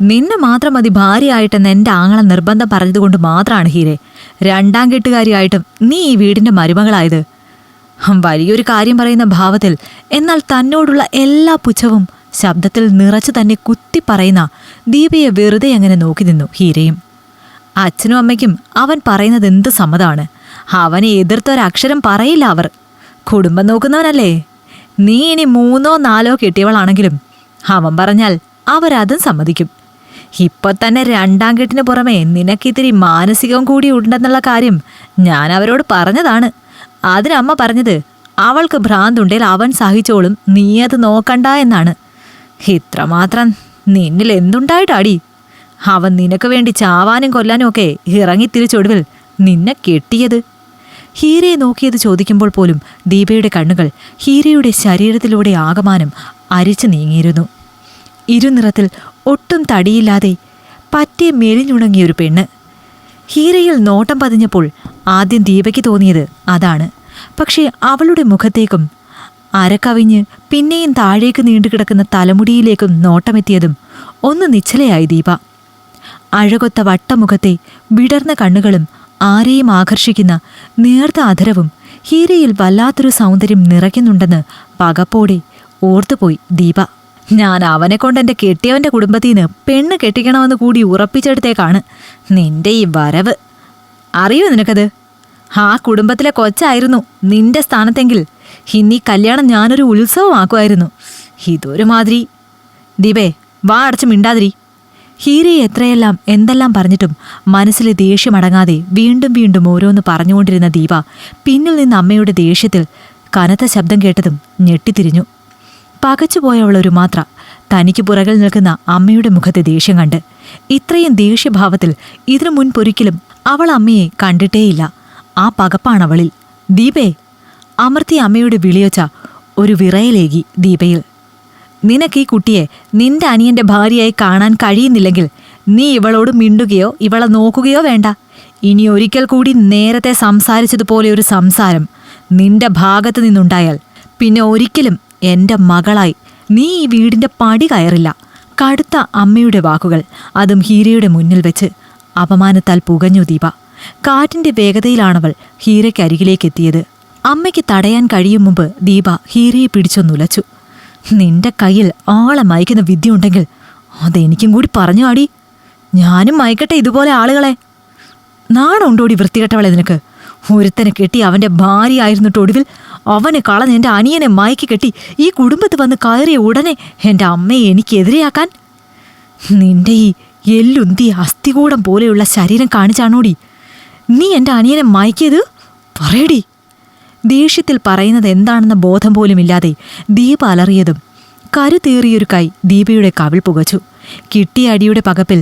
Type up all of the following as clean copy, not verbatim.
നിന്നെ മാത്രം മതി ഭാര്യയായിട്ടെന്ന് എൻ്റെ ആങ്ങളെ നിർബന്ധം പറഞ്ഞതുകൊണ്ട് മാത്രമാണ് ഹീരെ രണ്ടാം കെട്ടുകാരിയായിട്ടും നീ ഈ വീടിൻ്റെ മരുമകളായത്. വലിയൊരു കാര്യം പറയുന്ന ഭാവത്തിൽ എന്നാൽ തന്നോടുള്ള എല്ലാ പുച്ഛവും ശബ്ദത്തിൽ നിറച്ചു തന്നെ കുത്തി പറയുന്ന ദീപയെ വെറുതെ അങ്ങനെ നോക്കി നിന്നു ഹീരയും. അച്ഛനും അമ്മയ്ക്കും അവൻ പറയുന്നത് എന്ത് സമ്മതമാണ്. അവനെ എതിർത്തൊരക്ഷരം പറയില്ല അവർ. കുടുംബം നോക്കുന്നവനല്ലേ. നീ ഇനി 3ഓ 4ഓ കെട്ടിയവളാണെങ്കിലും അവൻ പറഞ്ഞാൽ അവരതും സമ്മതിക്കും. ഇപ്പൊ തന്നെ രണ്ടാം കെട്ടിന് പുറമെ നിനക്കിത്തിരി മാനസികവും കൂടി ഉണ്ടെന്നുള്ള കാര്യം ഞാൻ അവരോട് പറഞ്ഞതാണ്. അതിനമ്മ പറഞ്ഞത് അവൾക്ക് ഭ്രാന്തുണ്ടേൽ അവൻ സഹിച്ചോളും, നീ അത് നോക്കണ്ട എന്നാണ്. ഇത്രമാത്രം നിന്നിൽ എന്തുണ്ടായിട്ടാടി? അവൻ നിനക്ക് വേണ്ടി ചാവാനും കൊല്ലാനും ഒക്കെ ഇറങ്ങി തിരിച്ചൊടുവിൽ നിന്നെ കെട്ടിയത്. ഹീരയെ നോക്കിയത് ചോദിക്കുമ്പോൾ പോലും ദീപയുടെ കണ്ണുകൾ ഹീരയുടെ ശരീരത്തിലൂടെ ആകമാനം അരിച്ചു നീങ്ങിയിരുന്നു. ഇരുനിറത്തിൽ ഒട്ടും തടിയില്ലാതെ പറ്റിയ മെലിഞ്ഞുണങ്ങിയൊരു പെണ്ണ്. ഹീരയിൽ നോട്ടം പതിഞ്ഞപ്പോൾ ആദ്യം ദീപയ്ക്ക് തോന്നിയത് അതാണ്. പക്ഷേ അവളുടെ മുഖത്തേക്കും അരക്കവിഞ്ഞ് പിന്നെയും താഴേക്ക് നീണ്ടുകിടക്കുന്ന തലമുടിയിലേക്കും നോട്ടമെത്തിയതും ഒന്ന് നിശ്ചലയായി ദീപ. അഴകൊത്ത വട്ടമുഖത്തെ വിടർന്ന കണ്ണുകളും ആരെയും ആകർഷിക്കുന്ന നേർത്ത അധരവും ഹീരയിൽ വല്ലാത്തൊരു സൗന്ദര്യം നിറയ്ക്കുന്നുണ്ടെന്ന് പകപ്പോടെ ഓർത്തുപോയി ദീപ. ഞാൻ അവനെ കൊണ്ട് എൻ്റെ കെട്ടിയവൻ്റെ കുടുംബത്തിൽ നിന്ന് പെണ്ണ് കെട്ടിക്കണമെന്ന് കൂടി ഉറപ്പിച്ചെടുത്തേക്കാണ് നിന്റെ ഈ വരവ്. അറിയോ നിനക്കത്? ആ കുടുംബത്തിലെ കൊച്ചായിരുന്നു നിന്റെ സ്ഥാനത്തെങ്കിൽ ഇന്നീ കല്യാണം ഞാനൊരു ഉത്സവമാക്കുമായിരുന്നു. ഇതൊരു മാതിരി. ദീപേ, വാ അടച്ച് മിണ്ടാതിരി. ഹീരയെ എത്രയെല്ലാം എന്തെല്ലാം പറഞ്ഞിട്ടും മനസ്സിലെ ദേഷ്യമടങ്ങാതെ വീണ്ടും വീണ്ടും ഓരോന്ന് പറഞ്ഞുകൊണ്ടിരുന്ന ദീപ പിന്നിൽ നിന്ന് അമ്മയുടെ ദേഷ്യത്തിൽ കനത്ത ശബ്ദം കേട്ടതും ഞെട്ടിത്തിരിഞ്ഞു. പകച്ചുപോയവളൊരു മാത്ര തനിക്ക് പുറകിൽ നിൽക്കുന്ന അമ്മയുടെ മുഖത്തെ ദേഷ്യം കണ്ട്. ഇത്രയും ദേഷ്യഭാവത്തിൽ ഇതിനു മുൻപൊരിക്കലും അവൾ അമ്മയെ കണ്ടിട്ടേയില്ല. ആ പകപ്പാണവളിൽ. ദീപേ, അമർത്തി അമ്മയുടെ വിളിയൊച്ച ഒരു വിറയലേകി ദീപയിൽ. നിനക്ക് ഈ കുട്ടിയെ നിന്റെ അനിയന്റെ ഭാര്യയായി കാണാൻ കഴിയുന്നില്ലെങ്കിൽ നീ ഇവളോട് മിണ്ടുകയോ ഇവളെ നോക്കുകയോ വേണ്ട. ഇനി ഒരിക്കൽ കൂടി നേരത്തെ സംസാരിച്ചതുപോലെ ഒരു സംസാരം നിന്റെ ഭാഗത്ത് നിന്നുണ്ടായാൽ പിന്നെ ഒരിക്കലും എൻ്റെ മകളായി നീ ഈ വീടിൻ്റെ പടി കയറില്ല. കടുത്ത അമ്മയുടെ വാക്കുകൾ, അതും ഹീരയുടെ മുന്നിൽ വെച്ച്. അപമാനത്താൽ പുകഞ്ഞു ദീപ. കാറ്റിൻ്റെ വേഗതയിലാണവൾ ഹീരയ്ക്കരികിലേക്കെത്തിയത്. അമ്മയ്ക്ക് തടയാൻ കഴിയും മുമ്പ് ദീപ ഹീരയെ പിടിച്ചൊന്നുലച്ചു. നിന്റെ കയ്യിൽ ആളെ മയക്കുന്ന വിദ്യയുണ്ടെങ്കിൽ അതെനിക്കും കൂടി പറഞ്ഞു ആടി. ഞാനും മയക്കട്ടെ ഇതുപോലെ ആളുകളെ. നാണുണ്ടോടി വൃത്തികെട്ടവളെ നിനക്ക്? ഒരുത്തനെ കെട്ടി അവൻ്റെ ഭാര്യയായിരുന്നിട്ട് ഒടുവിൽ അവനെ കളഞ്ഞ് എൻ്റെ അനിയനെ മയക്കി കെട്ടി ഈ കുടുംബത്ത് വന്ന് കയറിയ ഉടനെ എൻ്റെ അമ്മയെ എനിക്കെതിരെയാക്കാൻ? നിന്റെ ഈ എല്ലുന്തി അസ്ഥികൂടം പോലെയുള്ള ശരീരം കാണിച്ചാണോടി നീ എൻ്റെ അനിയനെ മയക്കിയത്? പറയടി. ദേഷ്യത്തിൽ പറയുന്നത് എന്താണെന്ന ബോധം പോലുമില്ലാതെ ദീപ അലറിയതും കരുതേറിയൊരു കൈ ദീപയുടെ കവിൾ പുകച്ചു. കിട്ടിയ അടിയുടെ പകപ്പിൽ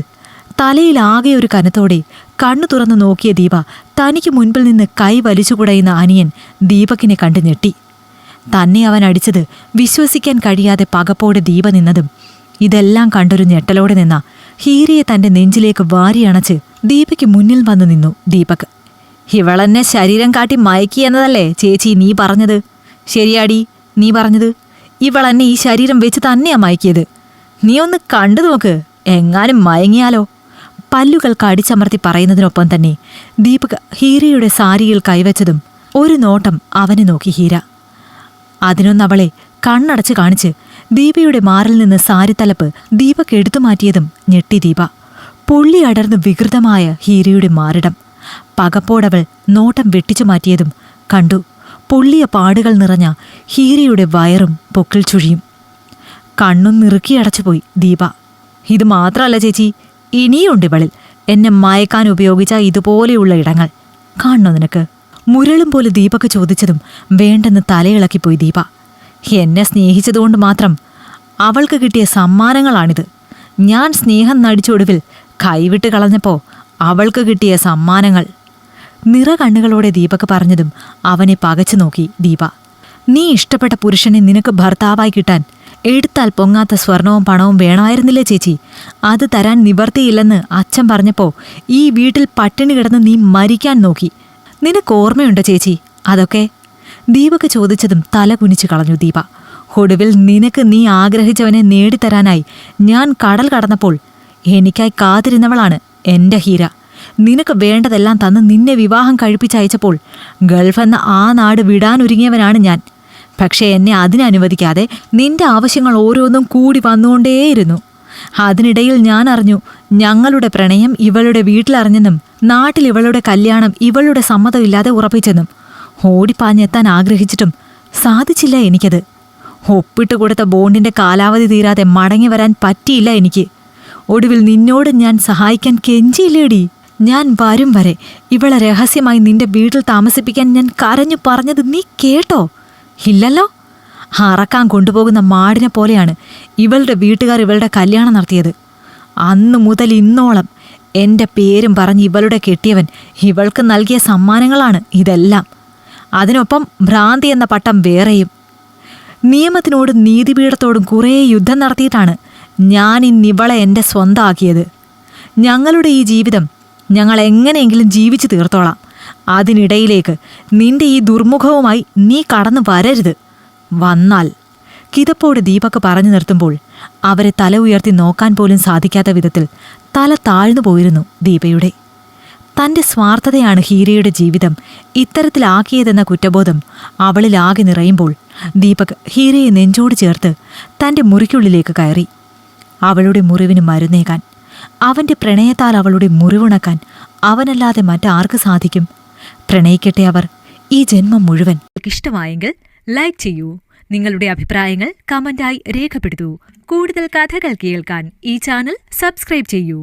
തലയിലാകെ ഒരു കനത്തോടെ കണ്ണു തുറന്നു നോക്കിയ ദീപ തനിക്ക് മുൻപിൽ നിന്ന് കൈ വലിച്ചുകുടയുന്ന അനിയൻ ദീപക്കിനെ കണ്ടു ഞെട്ടി. തന്നെ അവൻ അടിച്ചത് വിശ്വസിക്കാൻ കഴിയാതെ പകപ്പോടെ ദീപ നിന്നതും ഇതെല്ലാം കണ്ടൊരു ഞെട്ടലോടെ നിന്ന ഹീരയെ തൻ്റെ നെഞ്ചിലേക്ക് വാരിയണച്ച് ദീപയ്ക്ക് മുന്നിൽ വന്നു നിന്നു ദീപക്. ഇവളെന്നെ ശരീരം കാട്ടി മയക്കി എന്നതല്ലേ ചേച്ചി നീ പറഞ്ഞത്? ശരിയാടി, നീ പറഞ്ഞത്. ഇവളെന്നെ ഈ ശരീരം വെച്ച് തന്നെയാ മയക്കിയത്. നീ ഒന്ന് കണ്ടു നോക്ക്, എങ്ങാനും മയങ്ങിയാലോ. പല്ലുകൾ കടിച്ചമർത്തി പറയുന്നതിനൊപ്പം തന്നെ ദീപക് ഹീരയുടെ സാരിയിൽ കൈവച്ചതും ഒരു നോട്ടം അവനെ നോക്കി ഹീര. അതിനൊന്നവളെ കണ്ണടച്ച് കാണിച്ച് ദീപയുടെ മാറിൽ നിന്ന് സാരിത്തലപ്പ് ദീപക് എടുത്തു മാറ്റിയതും ഞെട്ടി ദീപ. പൊള്ളി അടർന്ന് വികൃതമായ ഹീരയുടെ മാറിടം പകപ്പോടവൾ നോട്ടം വെട്ടിച്ചു മാറ്റിയതും കണ്ടു പൊള്ളിയ പാടുകൾ നിറഞ്ഞ ഹീരയുടെ വയറും പൊക്കിൾ ചുഴിയും. കണ്ണും നിറുക്കിയടച്ചുപോയി ദീപ. ഇത് മാത്രമല്ല ചേച്ചി, ഇനിയുണ്ട് ഇവളിൽ എന്നെ മയക്കാൻ ഉപയോഗിച്ച ഇതുപോലെയുള്ള ഇടങ്ങൾ. കാണണോ നിനക്ക്? മുരളും പോലെ ദീപക് ചോദിച്ചതും വേണ്ടെന്ന് തലയിളക്കിപ്പോയി ദീപ. എന്നെ സ്നേഹിച്ചതുകൊണ്ട് മാത്രം അവൾക്ക് കിട്ടിയ സമ്മാനങ്ങളാണിത്. ഞാൻ സ്നേഹം നടിച്ചൊടുവിൽ കൈവിട്ട് കളഞ്ഞപ്പോൾ അവൾക്ക് കിട്ടിയ സമ്മാനങ്ങൾ. നിറ കണ്ണുകളോടെ ദീപക് പറഞ്ഞതും അവനെ പകച്ചു നോക്കി ദീപ. നീ ഇഷ്ടപ്പെട്ട പുരുഷനെ നിനക്ക് ഭർത്താവായി കിട്ടാൻ എടുത്താൽ പൊങ്ങാത്ത സ്വർണവും പണവും വേണമായിരുന്നില്ലേ ചേച്ചി? അത് തരാൻ നിവർത്തിയില്ലെന്ന് അച്ഛൻ പറഞ്ഞപ്പോൾ ഈ വീട്ടിൽ പട്ടിണി കിടന്ന് നീ മരിക്കാൻ നോക്കി. നിനക്ക് ഓർമ്മയുണ്ടോ ചേച്ചി അതൊക്കെ? ദീപക് ചോദിച്ചതും തല കുനിച്ചു കളഞ്ഞു ദീപ. ഒടുവിൽ നിനക്ക് നീ ആഗ്രഹിച്ചവനെ നേടിത്തരാനായി ഞാൻ കടൽ കടന്നപ്പോൾ എനിക്കായി കാത്തിരുന്നവളാണ് എൻ്റെ ഹീര. നിനക്ക് വേണ്ടതെല്ലാം തന്ന് നിന്നെ വിവാഹം കഴിപ്പിച്ചയച്ചപ്പോൾ ഗൾഫെന്ന ആ നാട് വിടാനൊരുങ്ങിയവനാണ് ഞാൻ. പക്ഷേ എന്നെ അതിനനുവദിക്കാതെ നിന്റെ ആവശ്യങ്ങൾ ഓരോന്നും കൂടി വന്നുകൊണ്ടേയിരുന്നു. അതിനിടയിൽ ഞാൻ അറിഞ്ഞു ഞങ്ങളുടെ പ്രണയം ഇവളുടെ വീട്ടിലറിഞ്ഞെന്നും നാട്ടിൽ ഇവളുടെ കല്യാണം ഇവളുടെ സമ്മതമില്ലാതെ ഉറപ്പിച്ചെന്നും. ഓടിപ്പാഞ്ഞെത്താൻ ആഗ്രഹിച്ചിട്ടും സാധിച്ചില്ല എനിക്കത്. ഒപ്പിട്ട് കൊടുത്ത ബോണ്ടിന്റെ കാലാവധി തീരാതെ മടങ്ങി വരാൻ പറ്റിയില്ല എനിക്ക്. ഒടുവിൽ നിന്നോട് ഞാൻ സഹായിക്കാൻ കെഞ്ചിയില്ലേടി. ഞാൻ വരും വരെ ഇവളെ രഹസ്യമായി നിന്റെ വീട്ടിൽ താമസിപ്പിക്കാൻ ഞാൻ കരഞ്ഞു പറഞ്ഞത് നീ കേട്ടോ? ഇല്ലല്ലോ. അറക്കാൻ കൊണ്ടുപോകുന്ന മാടിനെ പോലെയാണ് ഇവളുടെ വീട്ടുകാർ ഇവളുടെ കല്യാണം നടത്തിയത്. അന്നു മുതൽ ഇന്നോളം എൻ്റെ പേരും പറഞ്ഞ് ഇവളുടെ കെട്ടിയവൻ ഇവൾക്ക് നൽകിയ സമ്മാനങ്ങളാണ് ഇതെല്ലാം. അതിനൊപ്പം ഭ്രാന്തി എന്ന പട്ടം വേറെയും. നിയമത്തിനോടും നീതിപീഠത്തോടും കുറേ യുദ്ധം നടത്തിയിട്ടാണ് ഞാൻ ഇന്നിവളെ എൻ്റെ സ്വന്തമാക്കിയത്. ഞങ്ങളുടെ ഈ ജീവിതം ഞങ്ങൾ എങ്ങനെയെങ്കിലും ജീവിച്ചു തീർത്തോളാം. അതിനിടയിലേക്ക് നിന്റെ ഈ ദുർമുഖവുമായി നീ കടന്നു വരരുത്. വന്നാൽ കിതപ്പോട് ദീപക് പറഞ്ഞു നിർത്തുമ്പോൾ അവരെ തല ഉയർത്തി നോക്കാൻ പോലും സാധിക്കാത്ത വിധത്തിൽ തല താഴ്ന്നു പോയിരുന്നു ദീപയുടെ. തൻ്റെ സ്വാർത്ഥതയാണ് ഹീരയുടെ ജീവിതം ഇത്തരത്തിലാക്കിയതെന്ന കുറ്റബോധം അവളിലാകെ നിറയുമ്പോൾ ദീപക് ഹീരയെ നെഞ്ചോട് ചേർത്ത് തൻ്റെ മുറിക്കുള്ളിലേക്ക് കയറി. അവളുടെ മുറിവിന് മരുന്നേകാൻ, അവൻ്റെ പ്രണയത്താൽ അവളുടെ മുറിവുണക്കാൻ അവനല്ലാതെ മറ്റാർക്ക് സാധിക്കും? പ്രണയിക്കട്ടെ അവർ ഈ ജന്മം മുഴുവൻ. ഇഷ്ടമായെങ്കിൽ ലൈക്ക് ചെയ്യൂ. നിങ്ങളുടെ അഭിപ്രായങ്ങൾ കമന്റായി രേഖപ്പെടുത്തൂ. കൂടുതൽ കഥകൾ കേൾക്കാൻ ഈ ചാനൽ സബ്സ്ക്രൈബ് ചെയ്യൂ.